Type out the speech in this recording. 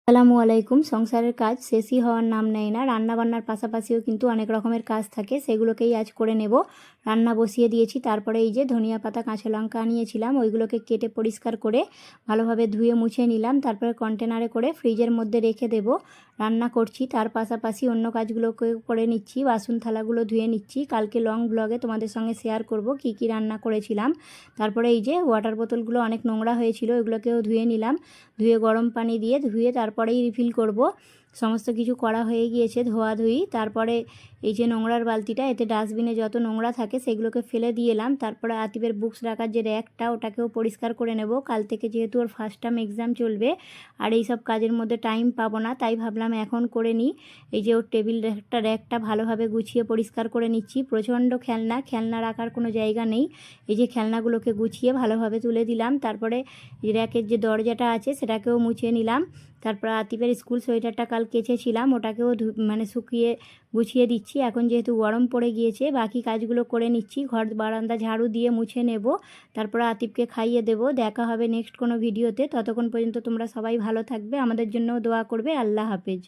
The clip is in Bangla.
আসসালামু আলাইকুম। সংসারের কাজ শেষই হওয়ার নাম নেয় না। রান্নাবান্নার পাশাপাশিও কিন্তু অনেক রকমের কাজ থাকে, সেগুলোকেই আজ করে নেব। রান্না বসিয়ে দিয়েছি। তারপরে এই যে ধনিয়া পাতা, কাঁচা লঙ্কা নিয়েছিলাম, ওইগুলোকে কেটে পরিষ্কার করে ভালোভাবে ধুয়ে মুছে নিলাম। তারপরে কন্টেনারে করে ফ্রিজের মধ্যে রেখে দেব। রান্না করছি, তার পাশাপাশি অন্য কাজগুলোকে করে নিচ্ছি। বাসন থালাগুলো ধুয়ে নিচ্ছি। কালকে লং ব্লগে তোমাদের সঙ্গে শেয়ার করব কি কি রান্না করেছিলাম। তারপরে এই যে ওয়াটার বোতলগুলো অনেক নোংরা হয়েছিল, ওইগুলোকেও ধুয়ে নিলাম। ধুয়ে গরম পানি দিয়ে ধুয়ে তারপরেই রিফিল করব। সমস্ত কিছু করা হয়ে গিয়েছে, ধোয়াধুয়ি। তারপরে এই যে নোংরার বালতিটা, এতে ডাস্টবিনে যত নোংরা থাকে সেগুলোকে ফেলে দিয়ে এলাম। তারপরে আতিফের বুকস রাখার যে র্যাকটা, ওটাকেও পরিষ্কার করে নেব। কাল থেকে যেহেতু ওর ফার্স্ট টার্ম এক্সাম চলবে, আর এই সব কাজের মধ্যে টাইম পাবো না, তাই ভাবলাম এখন করে নিই। এই যে ওর টেবিল র্যাকটা ভালোভাবে গুছিয়ে পরিষ্কার করে নিচ্ছি। প্রচণ্ড খেলনা রাখার কোনো জায়গা নেই। এই যে খেলনাগুলোকে গুছিয়ে ভালোভাবে তুলে দিলাম। তারপরে র্যাকের যে দরজাটা আছে সেটাকেও মুছে নিলাম। তারপর আতিফের স্কুল সোয়েটারটা কাল কেচেছিলাম, ওটাকেও শুকিয়ে গুছিয়ে দিচ্ছি। এখন যেহেতু গরম পড়ে গিয়েছে, বাকি কাজগুলো করে নিচ্ছি। ঘর বারান্দা ঝাড়ু দিয়ে মুছে নেব। তারপর আতিফকে খাইয়ে দেব। দেখা হবে নেক্সট কোনো ভিডিওতে। ততক্ষণ পর্যন্ত তোমরা সবাই ভালো থাকবে, আমাদের জন্যও দোয়া করবে। আল্লাহ হাফেজ।